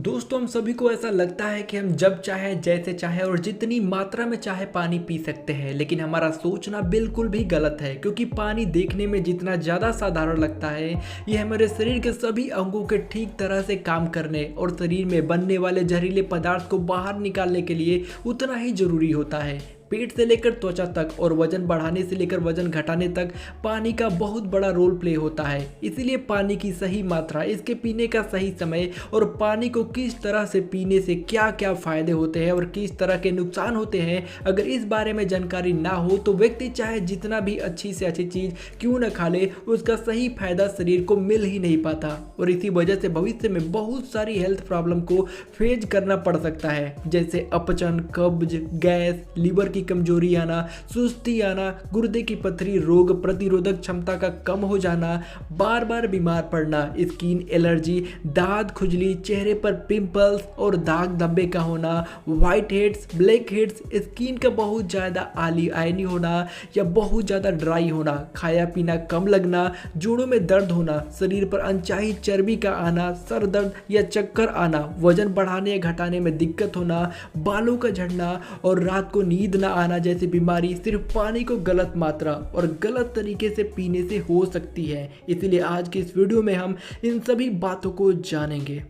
दोस्तों हम सभी को ऐसा लगता है कि हम जब चाहे जैसे चाहे और जितनी मात्रा में चाहे पानी पी सकते हैं, लेकिन हमारा सोचना बिल्कुल भी गलत है। क्योंकि पानी देखने में जितना ज़्यादा साधारण लगता है, ये हमारे शरीर के सभी अंगों के ठीक तरह से काम करने और शरीर में बनने वाले जहरीले पदार्थ को बाहर निकालने के लिए उतना ही जरूरी होता है। पेट से लेकर त्वचा तक और वजन बढ़ाने से लेकर वजन घटाने तक पानी का बहुत बड़ा रोल प्ले होता है। इसीलिए पानी की सही मात्रा, इसके पीने का सही समय और पानी को किस तरह से पीने से क्या क्या फायदे होते हैं और किस तरह के नुकसान होते हैं, अगर इस बारे में जानकारी ना हो तो व्यक्ति चाहे जितना भी अच्छी से अच्छी चीज़ क्यों न खा ले, उसका सही फायदा शरीर को मिल ही नहीं पाता। और इसी वजह से भविष्य में बहुत सारी हेल्थ प्रॉब्लम को फेस करना पड़ सकता है, जैसे अपचन, कब्ज, गैस, लीवर की कमजोरी आना, सुस्ती आना, गुर्दे की पथरी, रोग प्रतिरोधक क्षमता का कम हो जाना, बार बार बीमार पड़ना, स्किन एलर्जी, दांत खुजली, चेहरे पर पिंपल्स और दाग धब्बे का होना, white heads, black heads, skin का बहुत ज़्यादा आयनी होना या बहुत ज़्यादा ड्राई होना, खाया पीना कम लगना, जोड़ों में दर्द होना, शरीर पर अनचाही चर्बी का आना, सर दर्द या चक्कर आना, वजन बढ़ाने या घटाने में दिक्कत होना, बालों का झड़ना और रात को नींद न आना जैसी बीमारी सिर्फ पानी को गलत मात्रा और गलत तरीके से पीने से हो सकती है। इसलिए आज के इस वीडियो में हम इन सभी बातों को जानेंगे।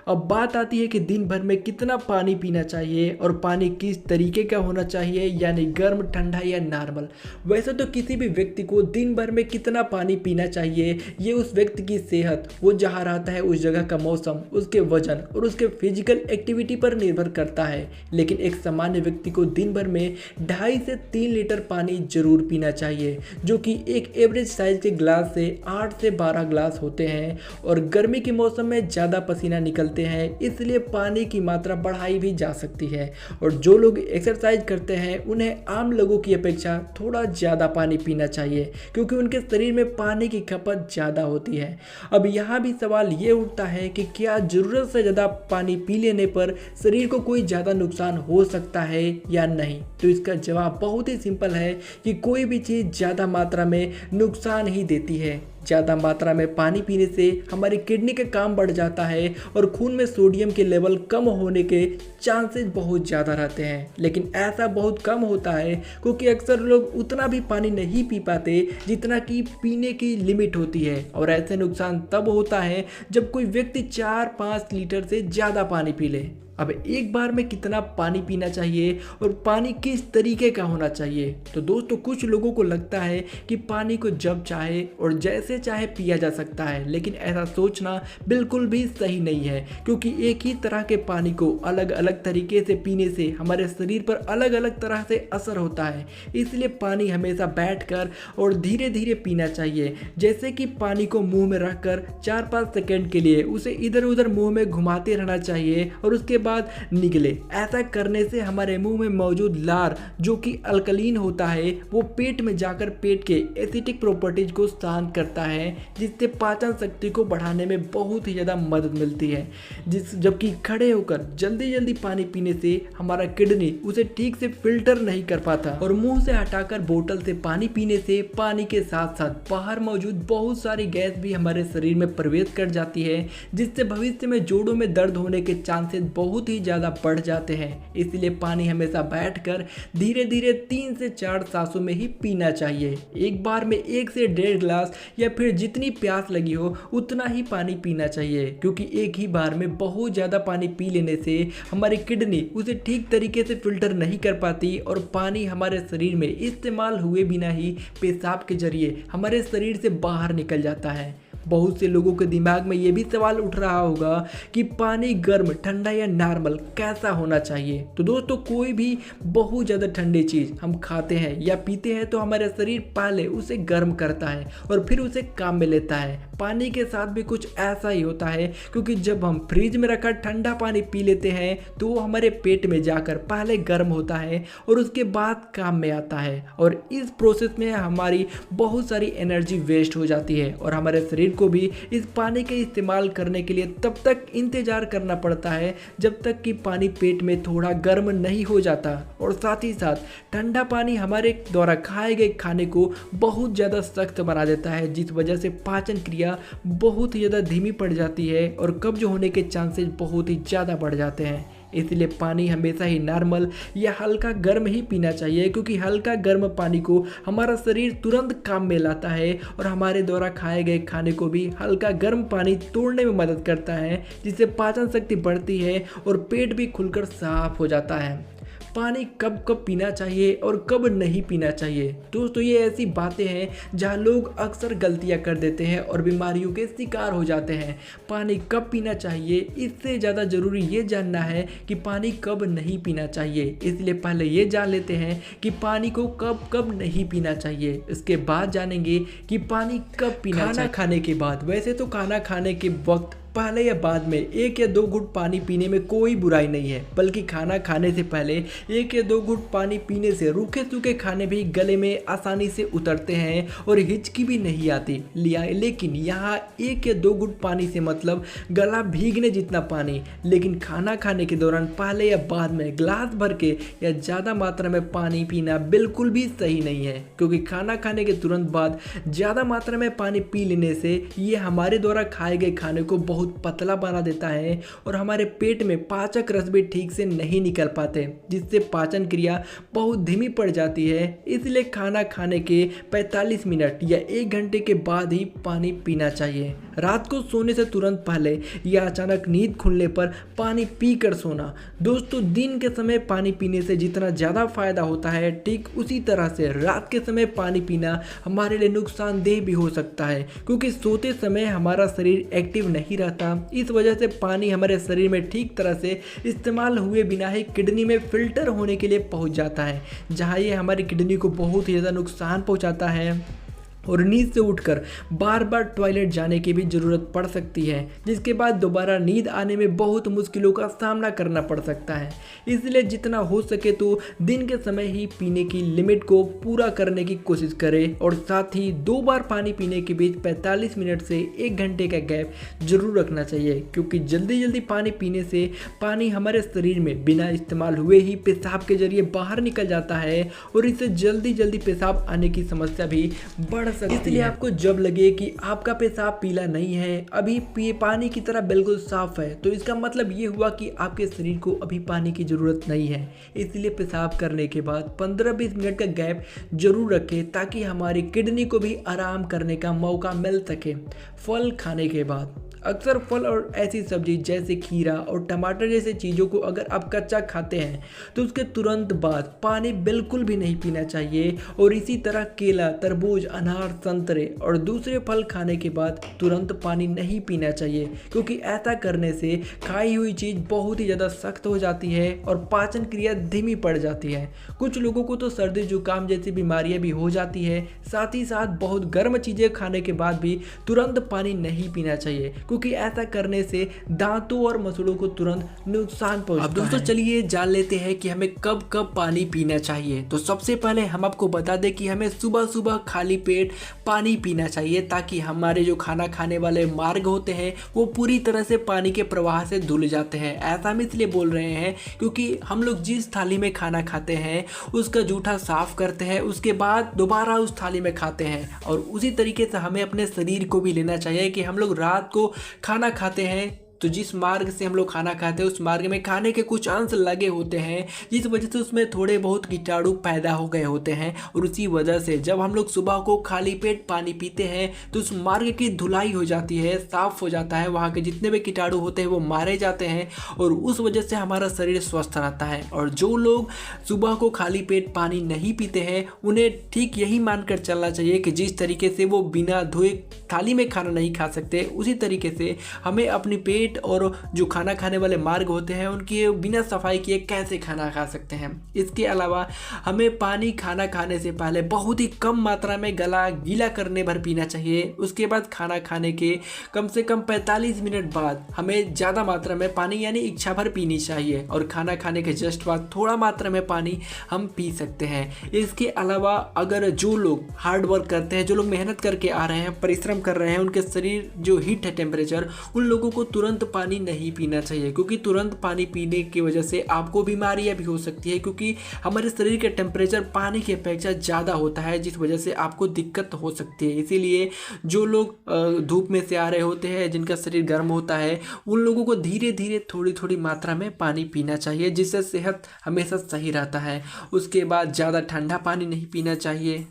अब बात आती है कि दिन भर में कितना पानी पीना चाहिए और पानी किस तरीके का होना चाहिए, यानी गर्म, ठंडा या नॉर्मल। वैसे तो किसी भी व्यक्ति को दिन भर में कितना पानी पीना चाहिए ये उस व्यक्ति की सेहत, वो जहाँ रहता है उस जगह का मौसम, उसके वजन और उसके फिजिकल एक्टिविटी पर निर्भर करता है। लेकिन एक सामान्य व्यक्ति को दिन भर में 2.5 से 3 लीटर पानी जरूर पीना चाहिए, जो कि एक एवरेज साइज के ग्लास से 8 से 12 ग्लास होते हैं। और गर्मी के मौसम में ज़्यादा पसीना निकलते हैं, इसलिए पानी की मात्रा बढ़ाई भी जा सकती है। और जो लोग एक्सरसाइज करते हैं उन्हें आम लोगों की अपेक्षा थोड़ा ज़्यादा पानी पीना चाहिए, क्योंकि उनके शरीर में पानी की खपत ज़्यादा होती है। अब यहाँ भी सवाल ये उठता है कि क्या ज़रूरत से ज़्यादा पानी पी लेने पर शरीर को कोई ज़्यादा नुकसान हो सकता है या नहीं। तो इसका जवाब बहुत ही सिंपल है कि कोई भी चीज़ ज़्यादा मात्रा में नुकसान ही देती है। ज़्यादा मात्रा में पानी पीने से हमारी किडनी का काम बढ़ जाता है और खून में सोडियम के लेवल कम होने के चांसेस बहुत ज़्यादा रहते हैं। लेकिन ऐसा बहुत कम होता है, क्योंकि अक्सर लोग उतना भी पानी नहीं पी पाते जितना कि पीने की लिमिट होती है। और ऐसे नुकसान तब होता है जब कोई व्यक्ति 4-5 लीटर से ज़्यादा पानी पी ले। अब एक बार में कितना पानी पीना चाहिए और पानी किस तरीके का होना चाहिए। तो दोस्तों, कुछ लोगों को लगता है कि पानी को जब चाहे और जैसे चाहे पिया जा सकता है, लेकिन ऐसा सोचना बिल्कुल भी सही नहीं है। क्योंकि एक ही तरह के पानी को अलग अलग तरीके से पीने से हमारे शरीर पर अलग अलग तरह से असर होता है। इसलिए पानी हमेशा बैठकर और धीरे धीरे पीना चाहिए। जैसे कि पानी को मुंह में रखकर 4-5 सेकेंड के लिए उसे इधर उधर मुंह में घुमाते रहना चाहिए और उसके बाद निगले। ऐसा करने से हमारे मुंह में मौजूद लार, जो कि अल्कलीन होता है, वो पेट में जाकर पेट के एसिडिक प्रॉपर्टीज को शांत करता है, जिससे पाचन शक्ति को बढ़ाने में बहुत ही ज़्यादा मदद मिलती है। जबकि खड़े होकर जल्दी जल्दी पानी पीने से हमारा किडनी उसे ठीक से फिल्टर नहीं कर पाता और मुंह से हटाकर बोतल से पानी पीने से पानी के साथ साथ बाहर मौजूद बहुत सारी गैस भी हमारे शरीर में प्रवेश कर जाती है, जिससे भविष्य में जोड़ों में दर्द होने के चांसेस बहुत ही ज़्यादा बढ़ जाते हैं। इसलिए पानी हमेशा बैठकर धीरे धीरे 3 से 4 सांसों में ही पीना चाहिए। एक बार में 1 से 1.5 ग्लास या फिर जितनी प्यास लगी हो उतना ही पानी पीना चाहिए, क्योंकि एक ही बार में बहुत ज़्यादा पानी पी लेने से हमारी किडनी उसे ठीक तरीके से फिल्टर नहीं कर पाती और पानी हमारे शरीर में इस्तेमाल हुए बिना ही पेशाब के जरिए हमारे शरीर से बाहर निकल जाता है। बहुत से लोगों के दिमाग में ये भी सवाल उठ रहा होगा कि पानी गर्म, ठंडा या नॉर्मल कैसा होना चाहिए। तो दोस्तों, कोई भी बहुत ज़्यादा ठंडी चीज़ हम खाते हैं या पीते हैं तो हमारा शरीर पहले उसे गर्म करता है और फिर उसे काम में लेता है। पानी के साथ भी कुछ ऐसा ही होता है, क्योंकि जब हम फ्रिज में रखा ठंडा पानी पी लेते हैं तो वो हमारे पेट में जाकर पहले गर्म होता है और उसके बाद काम में आता है। और इस प्रोसेस में हमारी बहुत सारी एनर्जी वेस्ट हो जाती है और हमारे शरीर को भी इस पानी के इस्तेमाल करने के लिए तब तक इंतजार करना पड़ता है जब तक कि पानी पेट में थोड़ा गर्म नहीं हो जाता। और साथ ही साथ ठंडा पानी हमारे द्वारा खाए गए खाने को बहुत ज़्यादा सख्त बना देता है, जिस वजह से पाचन क्रिया बहुत ही ज़्यादा धीमी पड़ जाती है और कब्ज होने के चांसेस बहुत ही ज़्यादा बढ़ जाते हैं। इसलिए पानी हमेशा ही नॉर्मल या हल्का गर्म ही पीना चाहिए, क्योंकि हल्का गर्म पानी को हमारा शरीर तुरंत काम में लाता है और हमारे द्वारा खाए गए खाने को भी हल्का गर्म पानी तोड़ने में मदद करता है, जिससे पाचन शक्ति बढ़ती है और पेट भी खुलकर साफ हो जाता है। पानी कब कब पीना चाहिए और कब नहीं पीना चाहिए दोस्तों, ये ऐसी बातें हैं जहाँ लोग अक्सर गलतियाँ कर देते हैं और बीमारियों के शिकार हो जाते हैं। पानी कब पीना चाहिए, इससे ज़्यादा ज़रूरी ये जानना है कि पानी कब नहीं पीना चाहिए। इसलिए पहले ये जान लेते हैं कि पानी को कब कब नहीं पीना चाहिए, इसके बाद जानेंगे कि पानी कब पीना चाहिए। खाना खाने के बाद, वैसे तो खाना खाने के वक्त पहले या बाद में 1 या 2 घुट पानी पीने में कोई बुराई नहीं है, बल्कि खाना खाने से पहले 1 या 2 घुट पानी पीने से रूखे सूखे खाने भी गले में आसानी से उतरते हैं और हिचकी भी नहीं आती। लेकिन यहाँ 1 या 2 घुट पानी से मतलब गला भीगने जितना पानी, लेकिन खाना खाने के दौरान पहले या बाद में ग्लास भर के या ज़्यादा मात्रा में पानी पीना बिल्कुल भी सही नहीं है, क्योंकि खाना खाने के तुरंत बाद ज़्यादा मात्रा में पानी पी लेने से ये हमारे द्वारा खाए गए खाने को बहुत पतला बना देता है और हमारे पेट में पाचक रस भी ठीक से नहीं निकल पाते, जिससे पाचन क्रिया बहुत धीमी पड़ जाती है। इसलिए खाना खाने के 45 मिनट या 1 घंटे के बाद ही पानी पीना चाहिए। रात को सोने से तुरंत पहले या अचानक नींद खुलने पर पानी पीकर सोना। दोस्तों, दिन के समय पानी पीने से जितना ज़्यादा फायदा होता है, ठीक उसी तरह से रात के समय पानी पीना हमारे लिए नुकसानदेह भी हो सकता है, क्योंकि सोते समय हमारा शरीर एक्टिव नहीं रहता। इस वजह से पानी हमारे शरीर में ठीक तरह से इस्तेमाल हुए बिना ही किडनी में फिल्टर होने के लिए पहुंच जाता है, जहां ये हमारी किडनी को बहुत ही ज़्यादा नुकसान पहुंचाता है और नींद से उठकर बार बार टॉयलेट जाने की भी ज़रूरत पड़ सकती है, जिसके बाद दोबारा नींद आने में बहुत मुश्किलों का सामना करना पड़ सकता है। इसलिए जितना हो सके तो दिन के समय ही पीने की लिमिट को पूरा करने की कोशिश करें और साथ ही 2 बार पानी पीने के बीच 45 मिनट से 1 घंटे का गैप जरूर रखना चाहिए, क्योंकि जल्दी जल्दी पानी पीने से पानी हमारे शरीर में बिना इस्तेमाल हुए ही पेशाब के जरिए बाहर निकल जाता है और इससे जल्दी जल्दी पेशाब आने की समस्या भी बढ़ सकती है। इसलिए आपको जब लगे कि आपका पेशाब पीला नहीं है, अभी पानी की तरह बिल्कुल साफ है, तो इसका मतलब ये हुआ कि आपके शरीर को अभी पानी की ज़रूरत नहीं है। इसलिए पेशाब करने के बाद 15-20 मिनट का गैप जरूर रखें, ताकि हमारी किडनी को भी आराम करने का मौका मिल सके। फल खाने के बाद अक्सर फल और ऐसी सब्जी जैसे खीरा और टमाटर जैसे चीज़ों को अगर आप कच्चा खाते हैं तो उसके तुरंत बाद पानी बिल्कुल भी नहीं पीना चाहिए। और इसी तरह केला, तरबूज, अनार, संतरे और दूसरे फल खाने के बाद तुरंत पानी नहीं पीना चाहिए, क्योंकि ऐसा करने से खाई हुई चीज़ बहुत ही ज़्यादा सख्त हो जाती है और पाचन क्रिया धीमी पड़ जाती है। कुछ लोगों को तो सर्दी जुकाम जैसी बीमारियाँ भी हो जाती है। साथ ही साथ बहुत गर्म चीज़ें खाने के बाद भी तुरंत पानी नहीं पीना चाहिए, क्योंकि ऐसा करने से दांतों और मसूड़ों को तुरंत नुकसान पहुंचता है। अब दोस्तों चलिए जान लेते हैं कि हमें कब कब पानी पीना चाहिए। तो सबसे पहले हम आपको बता दें कि हमें सुबह सुबह खाली पेट पानी पीना चाहिए, ताकि हमारे जो खाना खाने वाले मार्ग होते हैं वो पूरी तरह से पानी के प्रवाह से धुल जाते हैं। ऐसा हम इसलिए बोल रहे हैं क्योंकि हम लोग जिस थाली में खाना खाते हैं उसका जूठा साफ करते हैं, उसके बाद दोबारा उस थाली में खाते हैं। और उसी तरीके से हमें अपने शरीर को भी लेना चाहिए कि हम लोग रात को खाना खाते हैं तो जिस मार्ग से हम लोग खाना खाते हैं उस मार्ग में खाने के कुछ अंश लगे होते हैं, जिस वजह से उसमें थोड़े बहुत कीटाणु पैदा हो गए होते हैं। और उसी वजह से जब हम लोग सुबह को खाली पेट पानी पीते हैं तो उस मार्ग की धुलाई हो जाती है, साफ हो जाता है, वहाँ के जितने भी कीटाणु होते हैं वो मारे जाते हैं और उस वजह से हमारा शरीर स्वस्थ रहता है। और जो लोग सुबह को खाली पेट पानी नहीं पीते हैं उन्हें ठीक यही मानकर चलना चाहिए कि जिस तरीके से वो बिना धोए थाली में खाना नहीं खा सकते, उसी तरीके से हमें अपनी पेट पेट और जो खाना खाने वाले मार्ग होते हैं उनकी बिना सफाई किए कैसे खाना खा सकते हैं। इसके अलावा हमें पानी खाना खाने से पहले बहुत ही कम मात्रा में गला गीला करने भर पीना चाहिए। उसके बाद खाना खाने के कम से कम 45 मिनट बाद हमें ज़्यादा मात्रा में पानी यानी इच्छा भर पीनी चाहिए और खाना खाने के जस्ट बाद थोड़ा मात्रा में पानी हम पी सकते हैं। इसके अलावा अगर जो लोग हार्ड वर्क करते हैं, जो लोग मेहनत करके आ रहे हैं, परिश्रम कर रहे हैं, उनके शरीर जो हीट है टेम्परेचर, उन लोगों को तुरंत पानी नहीं पीना चाहिए क्योंकि तुरंत पानी पीने की वजह से आपको बीमारियां भी हो सकती है क्योंकि हमारे शरीर के टेम्परेचर पानी की अपेक्षा ज़्यादा होता है जिस वजह से आपको दिक्कत हो सकती है। इसीलिए जो लोग धूप में से आ रहे होते हैं, जिनका शरीर गर्म होता है, उन लोगों को धीरे धीरे थोड़ी थोड़ी मात्रा में पानी पीना चाहिए जिससे सेहत हमेशा सही रहता है। उसके बाद ज़्यादा ठंडा पानी नहीं पीना चाहिए।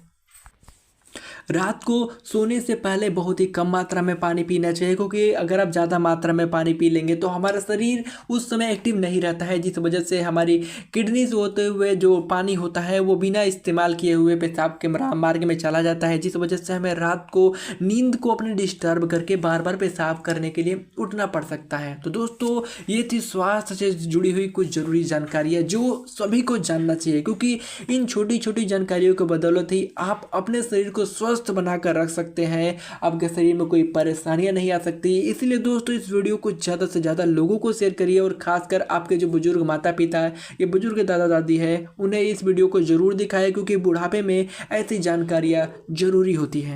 रात को सोने से पहले बहुत ही कम मात्रा में पानी पीना चाहिए क्योंकि अगर आप ज़्यादा मात्रा में पानी पी लेंगे तो हमारा शरीर उस समय एक्टिव नहीं रहता है जिस वजह से हमारी किडनी से होते हुए जो पानी होता है वो बिना इस्तेमाल किए हुए पेशाब के मार्ग में चला जाता है जिस वजह से हमें रात को नींद को अपने डिस्टर्ब करके बार बार पेशाब करने के लिए उठना पड़ सकता है। तो दोस्तों ये थी स्वास्थ्य से जुड़ी हुई कुछ ज़रूरी जानकारियाँ जो सभी को जानना चाहिए क्योंकि इन छोटी छोटी जानकारियों की बदौलत ही आप अपने शरीर को स्वस्थ बनाकर रख सकते हैं। आपके शरीर में कोई परेशानियां नहीं आ सकती। इसीलिए दोस्तों इस वीडियो को ज़्यादा से ज़्यादा लोगों को शेयर करिए और खासकर आपके जो बुजुर्ग माता पिता है, ये बुजुर्ग दादा दादी है, उन्हें इस वीडियो को ज़रूर दिखाएं क्योंकि बुढ़ापे में ऐसी जानकारियां जरूरी होती हैं।